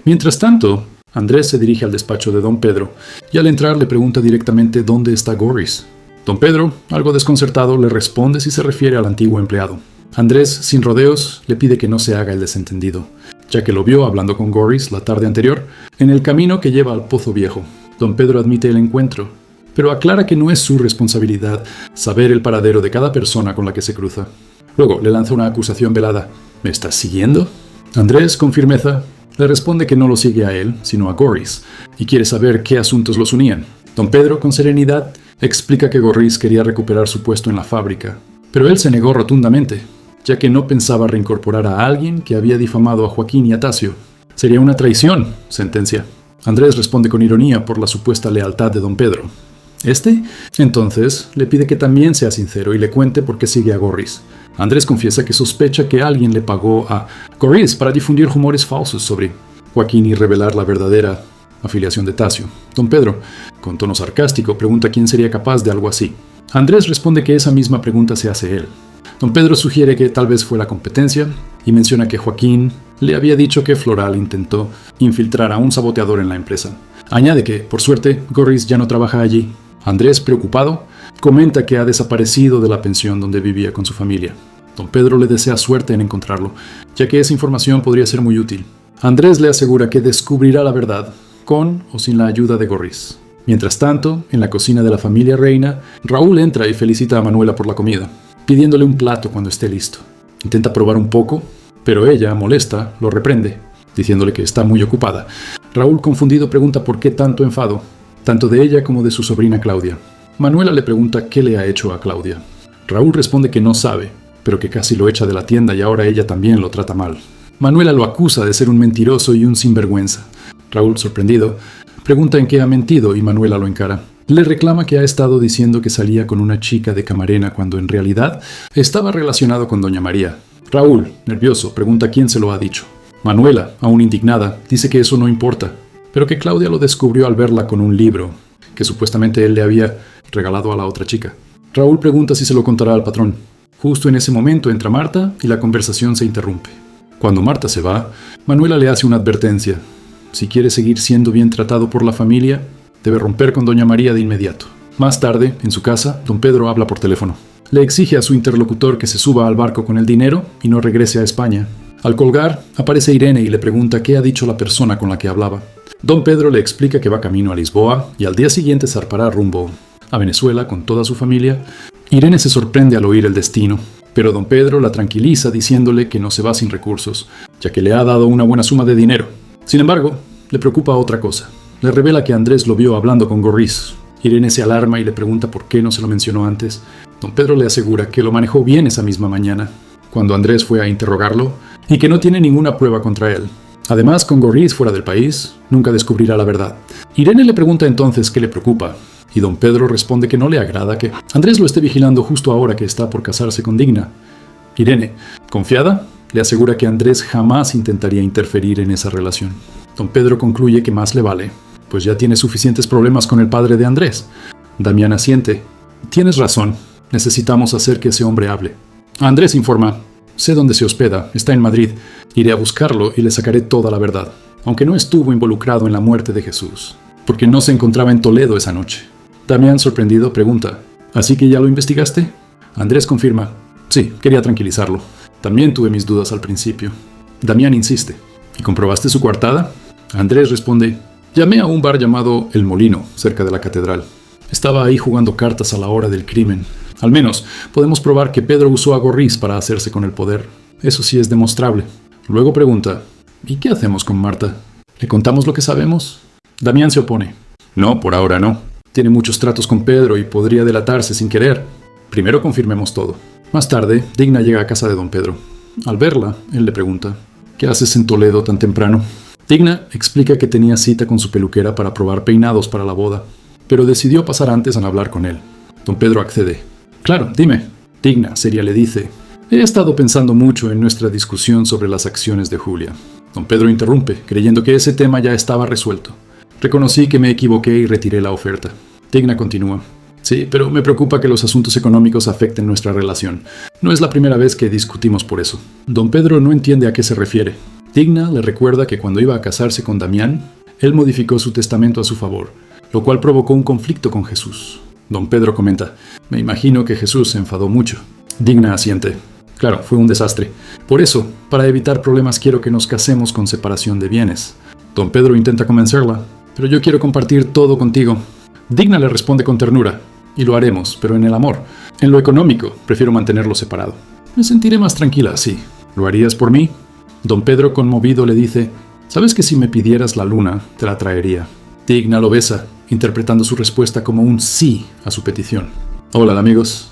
Mientras tanto, Andrés se dirige al despacho de don Pedro y al entrar le pregunta directamente dónde está Goris. Don Pedro, algo desconcertado, le responde si se refiere al antiguo empleado. Andrés, sin rodeos, le pide que no se haga el desentendido, ya que lo vio hablando con Goris la tarde anterior en el camino que lleva al Pozo Viejo. Don Pedro admite el encuentro, pero aclara que no es su responsabilidad saber el paradero de cada persona con la que se cruza. Luego le lanza una acusación velada. ¿Me estás siguiendo? Andrés, con firmeza, le responde que no lo sigue a él, sino a Goris, y quiere saber qué asuntos los unían. Don Pedro, con serenidad, explica que Goris quería recuperar su puesto en la fábrica, pero él se negó rotundamente, ya que no pensaba reincorporar a alguien que había difamado a Joaquín y a Tasio. Sería una traición, sentencia. Andrés responde con ironía por la supuesta lealtad de don Pedro. Entonces, le pide que también sea sincero y le cuente por qué sigue a Goris. Andrés confiesa que sospecha que alguien le pagó a Goris para difundir rumores falsos sobre Joaquín y revelar la verdadera afiliación de Tasio. Don Pedro, con tono sarcástico, pregunta quién sería capaz de algo así. Andrés responde que esa misma pregunta se hace él. Don Pedro sugiere que tal vez fue la competencia y menciona que Joaquín le había dicho que Floral intentó infiltrar a un saboteador en la empresa. Añade que, por suerte, Goris ya no trabaja allí. Andrés, preocupado, comenta que ha desaparecido de la pensión donde vivía con su familia. Don Pedro le desea suerte en encontrarlo, ya que esa información podría ser muy útil. Andrés le asegura que descubrirá la verdad, con o sin la ayuda de Goris. Mientras tanto, en la cocina de la familia Reina, Raúl entra y felicita a Manuela por la comida, pidiéndole un plato cuando esté listo. Intenta probar un poco, pero ella, molesta, lo reprende, diciéndole que está muy ocupada. Raúl, confundido, pregunta por qué tanto enfado, tanto de ella como de su sobrina Claudia. Manuela le pregunta qué le ha hecho a Claudia. Raúl responde que no sabe, pero que casi lo echa de la tienda y ahora ella también lo trata mal. Manuela lo acusa de ser un mentiroso y un sinvergüenza. Raúl, sorprendido, pregunta en qué ha mentido y Manuela lo encara. Le reclama que ha estado diciendo que salía con una chica de Camarena cuando en realidad estaba relacionado con doña María. Raúl, nervioso, pregunta quién se lo ha dicho. Manuela, aún indignada, dice que eso no importa, pero que Claudia lo descubrió al verla con un libro que supuestamente él le había regalado a la otra chica. Raúl pregunta si se lo contará al patrón. Justo en ese momento entra Marta y la conversación se interrumpe. Cuando Marta se va, Manuela le hace una advertencia. Si quiere seguir siendo bien tratado por la familia, debe romper con doña María de inmediato. Más tarde, en su casa, don Pedro habla por teléfono. Le exige a su interlocutor que se suba al barco con el dinero y no regrese a España. Al colgar, aparece Irene y le pregunta qué ha dicho la persona con la que hablaba. Don Pedro le explica que va camino a Lisboa y al día siguiente zarpará rumbo a Venezuela con toda su familia. Irene se sorprende al oír el destino, pero don Pedro la tranquiliza diciéndole que no se va sin recursos, ya que le ha dado una buena suma de dinero. Sin embargo, le preocupa otra cosa. Le revela que Andrés lo vio hablando con Goris. Irene se alarma y le pregunta por qué no se lo mencionó antes. Don Pedro le asegura que lo manejó bien esa misma mañana, cuando Andrés fue a interrogarlo, y que no tiene ninguna prueba contra él. Además, con Goris fuera del país, nunca descubrirá la verdad. Irene le pregunta entonces qué le preocupa, y don Pedro responde que no le agrada que Andrés lo esté vigilando justo ahora que está por casarse con Digna. Irene, confiada, le asegura que Andrés jamás intentaría interferir en esa relación. Don Pedro concluye que más le vale, pues ya tiene suficientes problemas con el padre de Andrés. Damián asiente. Tienes razón, necesitamos hacer que ese hombre hable. Andrés informa. Sé dónde se hospeda, está en Madrid. Iré a buscarlo y le sacaré toda la verdad, aunque no estuvo involucrado en la muerte de Jesús, porque no se encontraba en Toledo esa noche. Damián, sorprendido, pregunta, ¿así que ya lo investigaste? Andrés confirma, sí, quería tranquilizarlo. También tuve mis dudas al principio. Damián insiste, ¿y comprobaste su coartada? Andrés responde, llamé a un bar llamado El Molino, cerca de la catedral. Estaba ahí jugando cartas a la hora del crimen. Al menos, podemos probar que Pedro usó a Goris para hacerse con el poder. Eso sí es demostrable. Luego pregunta, ¿y qué hacemos con Marta? ¿Le contamos lo que sabemos? Damián se opone. No, por ahora no. Tiene muchos tratos con Pedro y podría delatarse sin querer. Primero confirmemos todo. Más tarde, Digna llega a casa de don Pedro. Al verla, él le pregunta, ¿qué haces en Toledo tan temprano? Digna explica que tenía cita con su peluquera para probar peinados para la boda, pero decidió pasar antes a hablar con él. Don Pedro accede. Claro, dime. Digna, seria, le dice, he estado pensando mucho en nuestra discusión sobre las acciones de Julia. Don Pedro interrumpe, creyendo que ese tema ya estaba resuelto. Reconocí que me equivoqué y retiré la oferta. Digna continúa. Sí, pero me preocupa que los asuntos económicos afecten nuestra relación. No es la primera vez que discutimos por eso. Don Pedro no entiende a qué se refiere. Digna le recuerda que cuando iba a casarse con Damián, él modificó su testamento a su favor, lo cual provocó un conflicto con Jesús. Don Pedro comenta: me imagino que Jesús se enfadó mucho. Digna asiente: claro, fue un desastre. Por eso, para evitar problemas quiero que nos casemos con separación de bienes. Don Pedro intenta convencerla: pero yo quiero compartir todo contigo. Digna le responde con ternura: y lo haremos, pero en el amor. En lo económico, prefiero mantenerlo separado. Me sentiré más tranquila así. ¿Lo harías por mí? Don Pedro, conmovido, le dice: sabes que si me pidieras la luna, te la traería. Digna lo besa, interpretando su respuesta como un sí a su petición. Hola amigos,